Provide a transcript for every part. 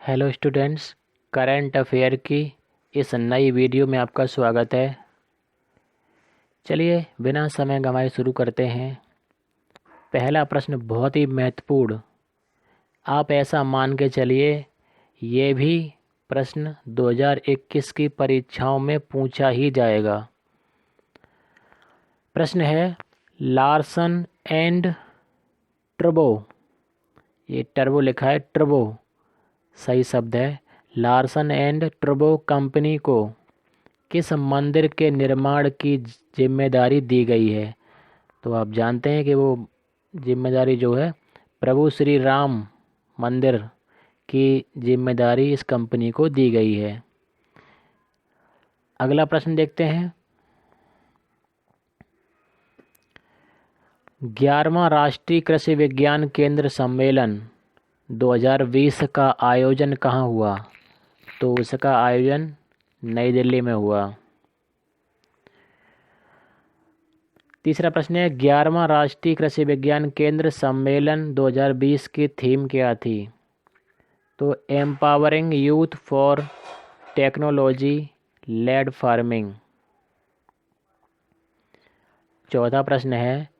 Hello students, current affair की इस नई वीडियो में आपका स्वागत है। चलिए बिना समय गंवाए शुरू करते हैं। पहला प्रश्न बहुत ही महत्वपूर्ण। आप ऐसा मान के चलिए ये भी प्रश्न 2021 की परीक्षाओं में पूछा ही जाएगा। प्रश्न है लार्सन एंड टर्बो। ये टर्बो लिखा है, टर्बो सही शब्द है। लार्सन एंड टर्बो कंपनी को किस मंदिर के निर्माण की जिम्मेदारी दी गई है? तो आप जानते हैं कि वो जिम्मेदारी जो है प्रभु श्री राम मंदिर की जिम्मेदारी इस कंपनी को दी गई है। अगला प्रश्न देखते हैं। 11वां राष्ट्रीय कृषि विज्ञान केंद्र सम्मेलन 2020 का आयोजन कहाँ हुआ? तो उसका आयोजन नई दिल्ली में हुआ। तीसरा प्रश्न है 11वां राष्ट्रीय कृषि विज्ञान केंद्र सम्मेलन 2020 की थीम क्या थी? तो empowering youth for technology led farming. चौथा प्रश्न है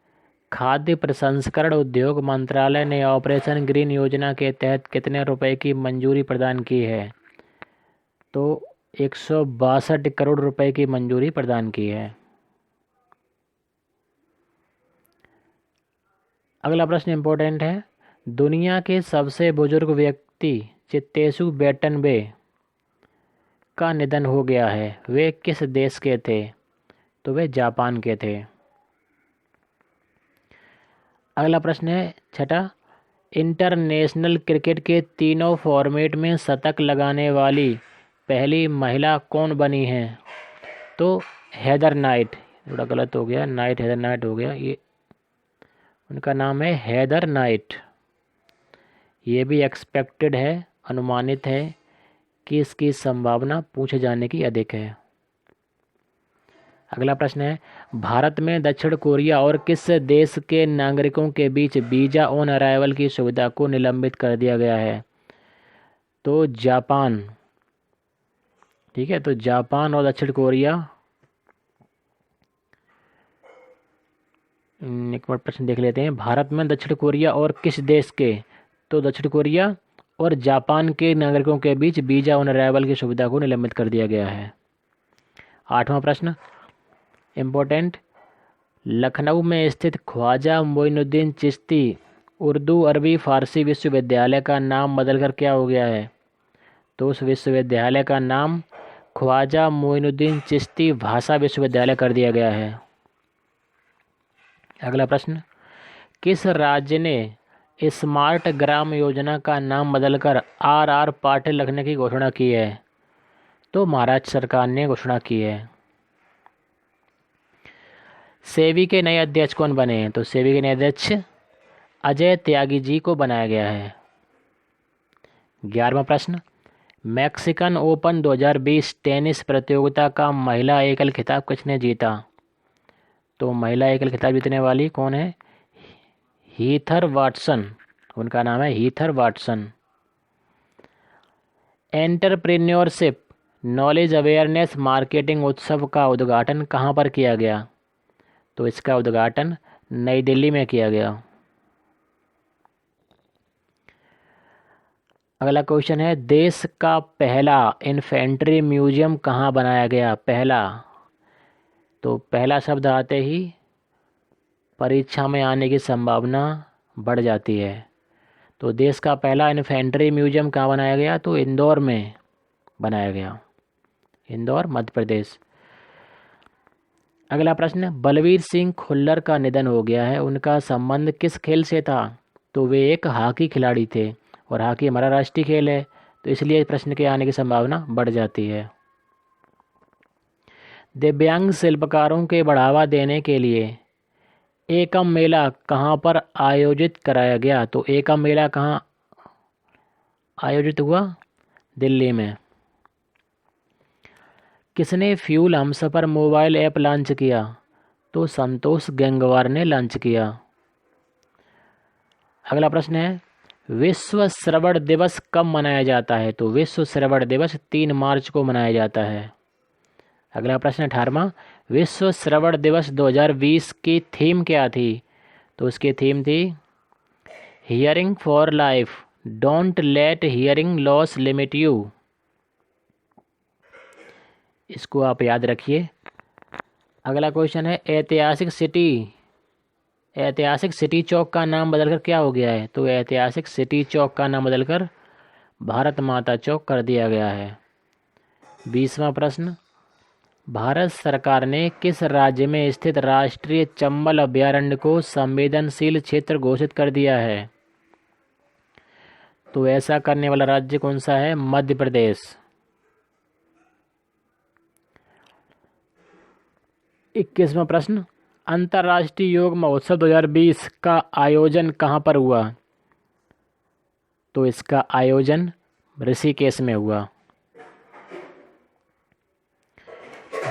खाद्य प्रसंस्करण उद्योग मंत्रालय ने ऑपरेशन ग्रीन योजना के तहत कितने रुपए की मंजूरी प्रदान की है? तो 162 करोड़ रुपए की मंजूरी प्रदान की है। अगला प्रश्न इम्पोर्टेंट है। दुनिया के सबसे बुजुर्ग व्यक्ति चित्तेसु बेटनबे का निधन हो गया है। वे किस देश के थे? तो वे जापान के थे। अगला प्रश्न है छठा। इंटरनेशनल क्रिकेट के तीनों फॉर्मेट में शतक लगाने वाली पहली महिला कौन बनी है? तो हेदर नाइट। थोड़ा गलत हो गया, नाइट हेदर नाइट हो गया। ये उनका नाम है हेदर नाइट। ये भी एक्सपेक्टेड है, अनुमानित है कि इसकी संभावना पूछे जाने की अधिक है। अगला प्रश्न है भारत में दक्षिण कोरिया और किस देश के नागरिकों के बीच वीज़ा ऑन अराइवल की सुविधा को निलंबित कर दिया गया है? तो जापान। ठीक है, तो जापान और दक्षिण कोरिया। एक बार प्रश्न देख लेते हैं। भारत में दक्षिण कोरिया और किस देश के? तो दक्षिण कोरिया और जापान के नागरिकों के बीच वीज़ा ऑन अराइवल की सुविधा को निलंबित कर दिया गया है। आठवां प्रश्न इम्पोर्टेंट। लखनऊ में स्थित ख्वाजा मोइनुद्दीन चिश्ती उर्दू अरबी फ़ारसी विश्वविद्यालय का नाम बदलकर क्या हो गया है? तो उस विश्वविद्यालय का नाम ख्वाजा मोइनुद्दीन चिश्ती भाषा विश्वविद्यालय कर दिया गया है। अगला प्रश्न किस राज्य ने स्मार्ट ग्राम योजना का नाम बदलकर आर पाटिल रखने की घोषणा की है? तो महाराष्ट्र सरकार ने घोषणा की है। सेबी के नए अध्यक्ष कौन बने हैं? तो सेबी के नए अध्यक्ष अजय त्यागी जी को बनाया गया है। 11वां प्रश्न मैक्सिकन ओपन 2020 टेनिस प्रतियोगिता का महिला एकल खिताब किसने जीता? तो महिला एकल खिताब जीतने वाली कौन है? Heather Watson. उनका नाम है Heather Watson. Entrepreneurship knowledge awareness marketing उत्सव का उद्घाटन कहाँ पर किया गया? तो इसका उद्घाटन नई दिल्ली में किया गया। अगला क्वेश्चन है देश का पहला इन्फेंट्री म्यूजियम कहाँ बनाया गया? पहला, तो पहला शब्द आते ही परीक्षा में आने की संभावना बढ़ जाती है। तो देश का पहला इन्फेंट्री म्यूजियम कहाँ बनाया गया? तो इंदौर में बनाया गया। इंदौर, मध्य प्रदेश। अगला प्रश्न बलवीर सिंह खुल्लर का निधन हो गया है। उनका संबंध किस खेल से था? तो वे एक हॉकी खिलाड़ी थे और हॉकी हमारा राष्ट्रीय खेल है, तो इसलिए प्रश्न के आने की संभावना बढ़ जाती है। दिव्यांग शिल्पकारों के बढ़ावा देने के लिए एकम मेला कहाँ पर आयोजित कराया गया? तो एकम मेला कहाँ आयोजित हुआ? दिल्ली में। किसने fuel Humsafar mobile app launch किया? तो संतोष गंगवार ने लॉन्च किया। अगला प्रश्न है विश्व श्रवण दिवस कब मनाया जाता है? तो विश्व श्रवण दिवस 3 मार्च को मनाया जाता है। अगला प्रश्न 18वां, विश्व श्रवण दिवस 2020 की थीम क्या थी? तो उसकी थीम थी hearing for life, don't let hearing loss limit you. इसको आप याद रखिए। अगला क्वेश्चन है ऐतिहासिक सिटी चौक का नाम बदलकर क्या हो गया है? तो ऐतिहासिक सिटी चौक का नाम बदलकर भारत माता चौक कर दिया गया है। 20वां प्रश्न, भारत सरकार ने किस राज्य में स्थित राष्ट्रीय चंबल अभयारण्य को संवेदनशील क्षेत्र घोषित कर दिया है? तो ऐसा करने वाला राज्य कौन सा है? मध्य प्रदेश। 21वां प्रश्न, अंतर्राष्ट्रीय योग महोत्सव 2020 का आयोजन कहाँ पर हुआ? तो इसका आयोजन ऋषिकेश में हुआ।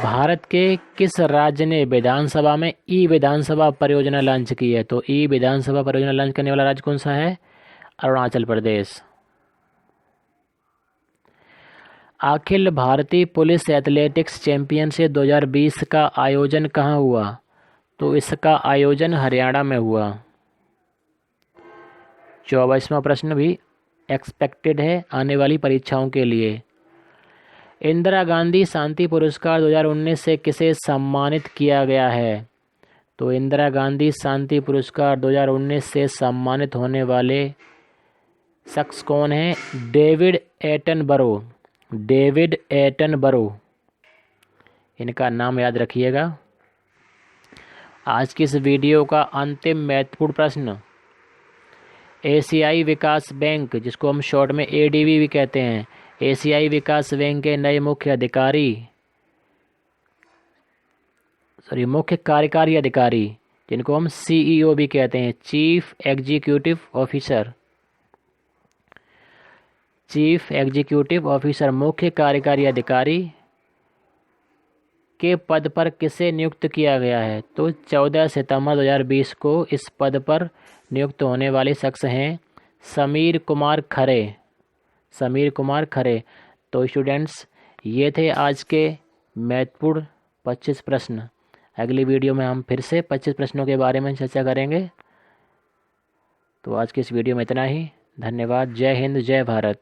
भारत के किस राज्य ने विधानसभा में ई विधानसभा परियोजना लॉन्च की है? तो ई विधानसभा परियोजना लॉन्च करने वाला राज्य कौन सा है? Arunachal Pradesh. Akhil Bharatiya police athletics championship 2020 का आयोजन कहाँ हुआ? तो इसका आयोजन हरियाणा में हुआ। 24वां प्रश्न भी एक्सपेक्टेड है आने वाली परीक्षाओं के लिए। इंदिरा गांधी शांति पुरस्कार 2019 से किसे सम्मानित किया गया है? तो इंदिरा गांधी शांति पुरस्कार 2019 से सम्मानित होने वाले शख्स कौन है? David Attenborough. डेविड एटनबरो, इनका नाम याद रखिएगा। आज की इस वीडियो का अंतिम महत्वपूर्ण प्रश्न, एशियाई विकास बैंक, जिसको हम शॉर्ट में एडीबी भी कहते हैं, एशियाई विकास बैंक के नए मुख्य कार्यकारी अधिकारी, जिनको हम सीईओ भी कहते हैं, चीफ एग्जीक्यूटिव ऑफिसर, मुख्य कार्यकारी अधिकारी के पद पर किसे नियुक्त किया गया है? तो 14 सितंबर 2020 को इस पद पर नियुक्त होने वाले शख्स हैं समीर कुमार खरे। तो स्टूडेंट्स, ये थे आज के महत्वपूर्ण 25 प्रश्न। अगली वीडियो में हम फिर से 25 प्रश्नों के बारे में चर्चा करेंगे। तो आज की इस वीडियो में इतना ही। धन्यवाद। जय हिंद, जय भारत।